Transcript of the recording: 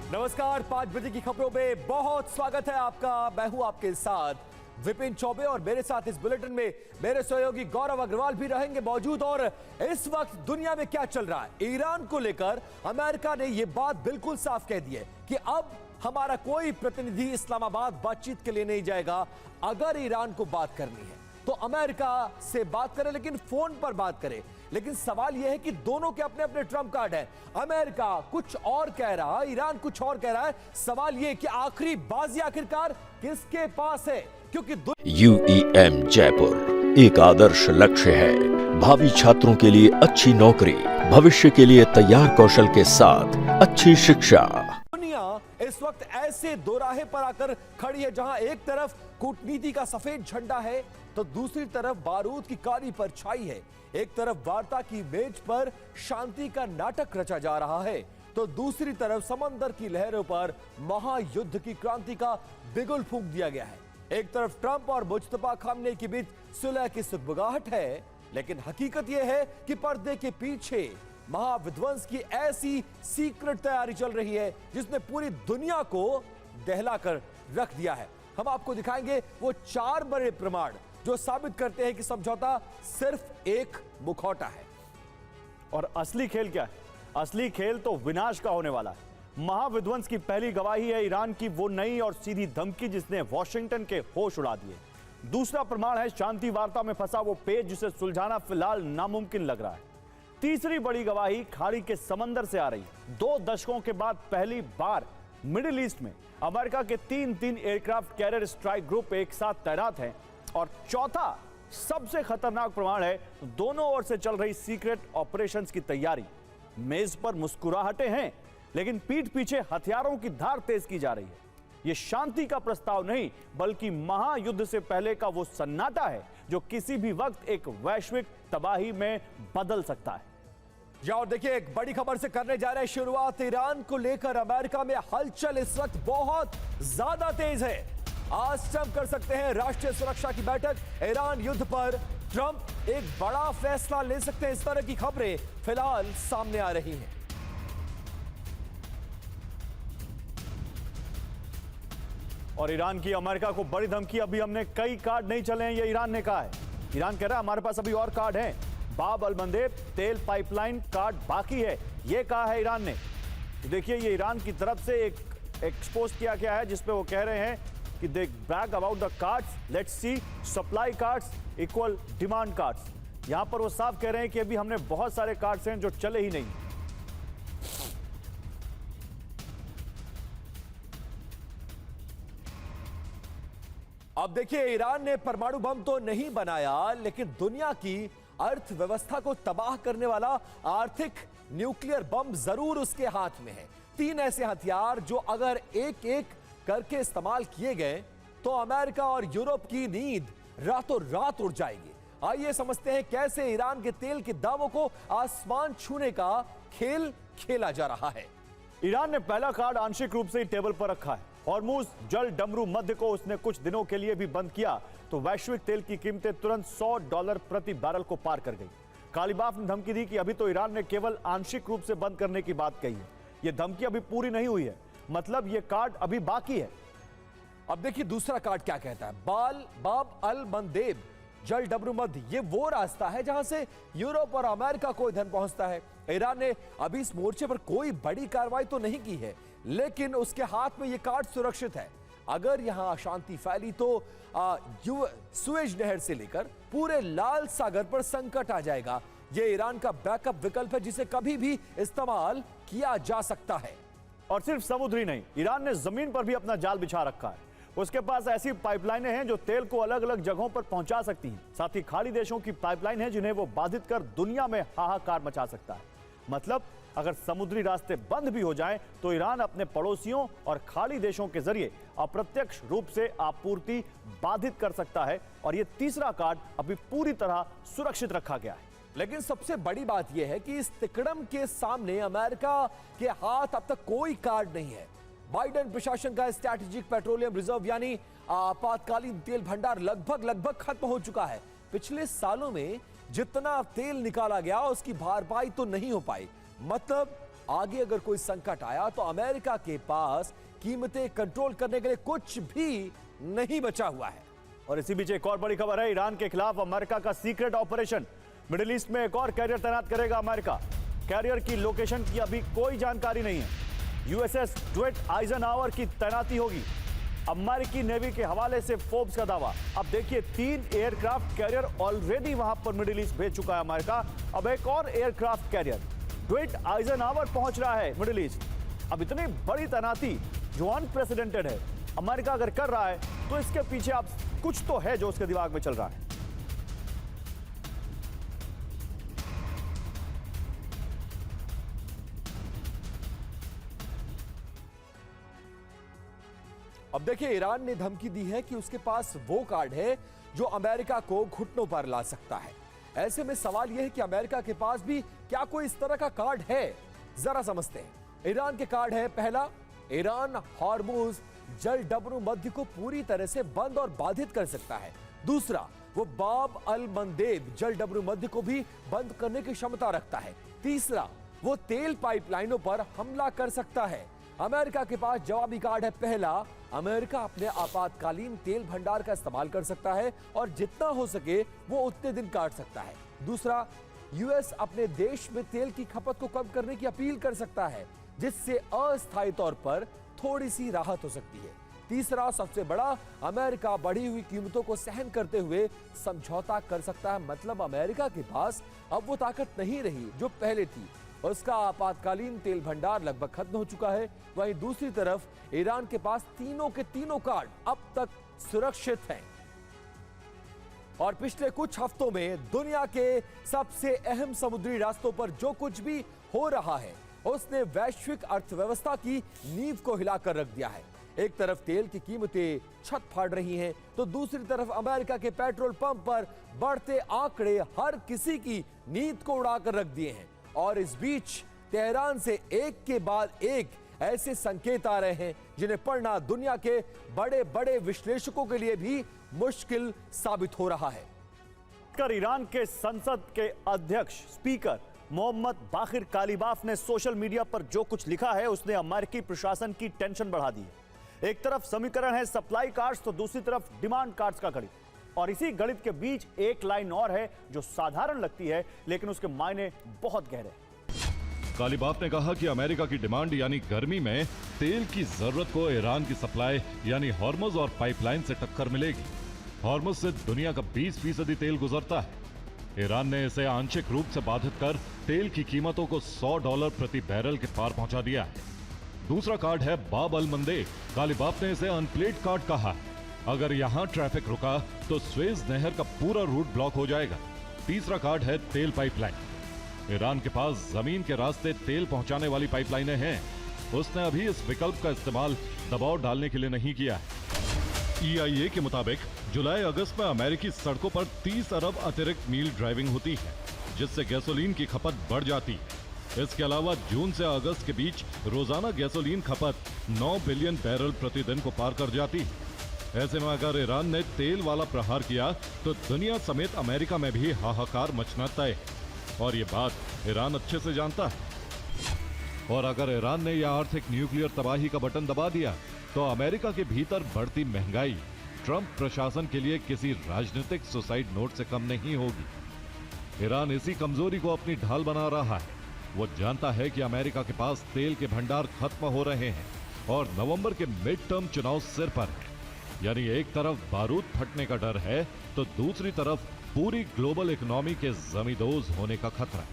नमस्कार, 5 बजे की खबरों में बहुत स्वागत है आपका। मैं हूं आपके साथ विपिन चौबे और मेरे साथ इस बुलेटिन में मेरे सहयोगी गौरव अग्रवाल भी रहेंगे मौजूद। और इस वक्त दुनिया में क्या चल रहा है, ईरान को लेकर अमेरिका ने यह बात बिल्कुल साफ कह दी है कि अब हमारा कोई प्रतिनिधि इस्लामाबाद बातचीत के लिए नहीं जाएगा। अगर ईरान को बात करनी है तो अमेरिका से बात करे, लेकिन फोन पर बात करे। लेकिन सवाल यह है कि दोनों के अपने अपने ट्रम्प कार्ड हैं। अमेरिका कुछ और कह रहा है, ईरान कुछ और कह रहा है। सवाल यह कि आखिरी बाजी आखिरकार किसके पास है, क्योंकि UEM जयपुर एक आदर्श लक्ष्य है। भावी छात्रों के लिए अच्छी नौकरी, भविष्य के लिए तैयार कौशल के साथ अच्छी शिक्षा। दुनिया इस वक्त ऐसे दोराहे पर आकर खड़ी है जहां एक तरफ कूटनीति का सफेद झंडा है तो दूसरी तरफ बारूद की काली परछाई है। एक तरफ वार्ता की मेज पर शांति का नाटक रचा जा रहा है तो दूसरी तरफ समंदर की लहरों पर महायुद्ध की क्रांति का बिगुल फूंक दिया गया है। एक तरफ ट्रंप और मुस्तफा खामने के बीच सुलह की सुगबुगाहट है, लेकिन हकीकत यह है कि पर्दे के पीछे महाविध्वंस की ऐसी सीक्रेट तैयारी चल रही है जिसने पूरी दुनिया को दहलाकर रख दिया है। हम आपको दिखाएंगे वो 4 बड़े प्रमाण जो साबित करते हैं कि समझौता सिर्फ एक मुखौटा है। और असली खेल क्या है? असली खेल तो विनाश का होने वाला है। महाविध्वंस की पहली गवाही है ईरान की वो नई और सीधी धमकी जिसने वॉशिंग्टन के होश उड़ा दिए। दूसरा प्रमाण है शांति वार्ता में फंसा वो पेच जिसे सुलझाना फिलहाल नामुमकिन लग रहा है। तीसरी बड़ी गवाही खाड़ी के समंदर से आ रही है। 2 दशकों के बाद पहली बार मिडिल ईस्ट में अमेरिका के 3 एयरक्राफ्ट कैरियर स्ट्राइक ग्रुप एक साथ तैनात हैं। और चौथा सबसे खतरनाक प्रमाण है दोनों ओर से चल रही सीक्रेट ऑपरेशंस की तैयारी। मेज पर मुस्कुराहटें हैं, लेकिन पीठ पीछे हथियारों की धार तेज की जा रही है। यह शांति का प्रस्ताव नहीं, बल्कि महायुद्ध से पहले का वो सन्नाटा है जो किसी भी वक्त एक वैश्विक तबाही में बदल सकता है। और देखिए, एक बड़ी खबर से करने जा रहे हैं शुरुआत। ईरान को लेकर अमेरिका में हलचल इस वक्त बहुत ज्यादा तेज है। आज ट्रंप कर सकते हैं राष्ट्रीय सुरक्षा की बैठक। ईरान युद्ध पर ट्रंप एक बड़ा फैसला ले सकते हैं। इस तरह की खबरें फिलहाल सामने आ रही हैं। और ईरान की अमेरिका को बड़ी धमकी। अभी हमने कई कार्ड नहीं चले हैं, ये ईरान ने कहा है। ईरान कह रहा है हमारे पास अभी और कार्ड हैं। बाब अल मंदेब तेल पाइपलाइन कार्ड बाकी है, ये कहा है ईरान ने। तो देखिए, ये ईरान की तरफ से एक एक्सपोज किया गया है जिसपे वो कह रहे हैं कि they brag about the cards, let's see supply cards equal demand cards. यहां पर वो साफ कह रहे हैं कि अभी हमने बहुत सारे कार्ड्स हैं जो चले ही नहीं। अब देखिए, ईरान ने परमाणु बम तो नहीं बनाया, लेकिन दुनिया की अर्थव्यवस्था को तबाह करने वाला आर्थिक न्यूक्लियर बम जरूर उसके हाथ में है। 3 ऐसे हथियार जो अगर एक एक करके इस्तेमाल किए गए तो अमेरिका और यूरोप की नींद रातों रात उड़ जाएगी। आइए समझते हैं कैसे ईरान के तेल के दामों को आसमान छूने का खेल खेला जा रहा है। ईरान ने पहला कार्ड आंशिक रूप से ही टेबल पर रखा है। हॉर्मुज जल डमरू मध्य को उसने कुछ दिनों के लिए भी बंद किया तो वैश्विक तेल की कीमतें तुरंत $100 प्रति बैरल को पार कर गई। कालीबाफ ने धमकी दी कि अभी तो ईरान ने केवल आंशिक रूप से बंद करने की बात कही है। यह धमकी अभी पूरी नहीं हुई है, मतलब यह कार्ड अभी बाकी है। अब देखिए दूसरा कार्ड क्या कहता है। बाब अल मंदेब जल डमरू मध्य, ये वो रास्ता है जहां से यूरोप और अमेरिका को ईंधन पहुंचता है। ईरान ने अभी इस मोर्चे पर कोई बड़ी कार्रवाई तो नहीं की है, लेकिन उसके हाथ में यह कार्ड सुरक्षित है। अगर यहां अशांति फैली तो सुएज नहर से लेकर पूरे लाल सागर पर संकट आ जाएगा। यह ईरान का बैकअप विकल्प है जिसे कभी भी इस्तेमाल किया जा सकता है। और सिर्फ समुद्री नहीं, ईरान ने जमीन पर भी अपना जाल बिछा रखा है। उसके पास ऐसी पाइपलाइनें हैं जो तेल को अलग अलग जगहों पर पहुंचा सकती हैं। साथ ही खाड़ी देशों की पाइपलाइन है जिन्हें वो बाधित कर दुनिया में हाहाकार मचा सकता है। मतलब अगर समुद्री रास्ते बंद भी हो जाएं तो ईरान अपने पड़ोसियों और खाड़ी देशों के जरिए अप्रत्यक्ष रूप से आपूर्ति बाधित कर सकता है। और यह तीसरा कार्ड अभी पूरी तरह सुरक्षित रखा गया है। लेकिन सबसे बड़ी बात यह है कि इस तिकड़म के सामने अमेरिका के हाथ अब तक कोई कार्ड नहीं है। बाइडेन प्रशासन का स्ट्रैटेजिक पेट्रोलियम रिजर्व यानी आपातकालीन तेल भंडार लगभग खत्म हो चुका है। पिछले सालों में जितना तेल निकाला गया उसकी भरपाई तो नहीं हो पाई। मतलब आगे अगर कोई संकट आया तो अमेरिका के पास कीमतें कंट्रोल करने के लिए कुछ भी नहीं बचा हुआ है। और इसी बीच एक और बड़ी खबर है, ईरान के खिलाफ अमेरिका का सीक्रेट ऑपरेशन। मिडिल ईस्ट में एक और कैरियर तैनात करेगा अमेरिका। कैरियर की लोकेशन की अभी कोई जानकारी नहीं है। यूएसएस ड्वेट आइजनहावर की तैनाती होगी। अमेरिकी नेवी के हवाले से फोर्ब्स का दावा। अब देखिए 3 एयरक्राफ्ट कैरियर ऑलरेडी वहां पर मिडिल ईस्ट भेज चुका है अमेरिका। अब एक और एयरक्राफ्ट कैरियर ड्वेट आइजनहावर पहुंच रहा है मिडिल ईस्ट। अब इतनी बड़ी तैनाती जो अनप्रेसिडेंटेड है, अमेरिका अगर कर रहा है तो इसके पीछे अब कुछ तो है जो उसके दिमाग में चल रहा है। अब देखिए, ईरान ने धमकी दी है कि उसके पास वो कार्ड है जो अमेरिका को घुटनों पर ला सकता है। ऐसे में सवाल यह है कि अमेरिका के पास भी क्या कोई इस तरह का कार्ड है। जरा समझते हैं। ईरान के कार्ड है, पहला, ईरान हॉर्मुज जल डबरू मध्य को पूरी तरह से बंद और बाधित कर सकता है। दूसरा, वो बाब अल मंदेब जल डबरू मध्य को भी बंद करने की क्षमता रखता है। तीसरा, वो तेल पाइपलाइनों पर हमला कर सकता है। अमेरिका के पास जवाबी कार्ड है, पहला, अमेरिका अपने आपातकालीन तेल भंडार का इस्तेमाल कर सकता है और जितना हो सके वो उतने दिन काट सकता है। दूसरा, यूएस अपने देश में तेल की खपत को कम करने की अपील कर सकता है, जिससे अस्थायी तौर पर थोड़ी सी राहत हो सकती है। तीसरा, सबसे बड़ा, अमेरिका बढ़ी हुई कीमतों को सहन करते हुए समझौता कर सकता है। मतलब अमेरिका के पास अब वो ताकत नहीं रही जो पहले थी। उसका आपातकालीन तेल भंडार लगभग खत्म हो चुका है। वहीं दूसरी तरफ ईरान के पास तीनों के तीनों कार्ड अब तक सुरक्षित हैं। और पिछले कुछ हफ्तों में दुनिया के सबसे अहम समुद्री रास्तों पर जो कुछ भी हो रहा है, उसने वैश्विक अर्थव्यवस्था की नींव को हिलाकर रख दिया है। एक तरफ तेल की कीमतें छत फाड़ रही हैं, तो दूसरी तरफ अमेरिका के पेट्रोल पंप पर बढ़ते आंकड़े हर किसी की नींद को उड़ाकर रख दिए हैं। और इस बीच तेहरान से एक के बाद एक ऐसे संकेत आ रहे हैं जिन्हें पढ़ना दुनिया के बड़े बड़े विश्लेषकों के लिए भी मुश्किल साबित हो रहा है। ईरान के संसद के अध्यक्ष स्पीकर मोहम्मद बाकिर कालिबाफ ने सोशल मीडिया पर जो कुछ लिखा है उसने अमेरिकी प्रशासन की टेंशन बढ़ा दी है। एक तरफ समीकरण है सप्लाई कार्ड्स, तो दूसरी तरफ डिमांड कार्ड्स का गणित। और इसी गणित के बीच एक लाइन और है जो साधारण लगती है लेकिन उसके मायने बहुत गहरे हैं। कालिबाफ ने कहा कि अमेरिका की डिमांड यानी गर्मी में तेल की जरूरत को ईरान की सप्लाई यानी हॉर्मुज और पाइपलाइन से टक्कर मिलेगी। हॉर्मुज से दुनिया का 20% तेल गुजरता है। ईरान ने इसे आंशिक रूप से बाधित कर तेल की कीमतों को $100 प्रति बैरल के पार पहुंचा दिया है। दूसरा कार्ड है बाब अल मंदेब। कालिबाफ ने इसे अनप्लेड कार्ड कहा। अगर यहां ट्रैफिक रुका तो स्वेज नहर का पूरा रूट ब्लॉक हो जाएगा। तीसरा कार्ड है तेल पाइपलाइन। ईरान के पास जमीन के रास्ते तेल पहुंचाने वाली पाइपलाइनें हैं। उसने अभी इस विकल्प का इस्तेमाल दबाव डालने के लिए नहीं किया है। EIA के मुताबिक जुलाई अगस्त में अमेरिकी सड़कों पर 30 अरब अतिरिक्त मील ड्राइविंग होती है, जिससे गैसोलीन की खपत बढ़ जाती है। इसके अलावा जून से अगस्त के बीच रोजाना गैसोलीन खपत 9 बिलियन बैरल प्रतिदिन को पार कर जाती है। ऐसे में अगर ईरान ने तेल वाला प्रहार किया तो दुनिया समेत अमेरिका में भी हाहाकार मचना तय है। और ये बात ईरान अच्छे से जानता है। और अगर ईरान ने यह आर्थिक न्यूक्लियर तबाही का बटन दबा दिया तो अमेरिका के भीतर बढ़ती महंगाई ट्रंप प्रशासन के लिए किसी राजनीतिक सुसाइड नोट से कम नहीं होगी। ईरान इसी कमजोरी को अपनी ढाल बना रहा है। वो जानता है कि अमेरिका के पास तेल के भंडार खत्म हो रहे हैं और नवंबर के मिड टर्म चुनाव सिर पर है। यानी एक तरफ बारूद फटने का डर है तो दूसरी तरफ पूरी ग्लोबल इकोनॉमी के जमींदोज होने का खतरा।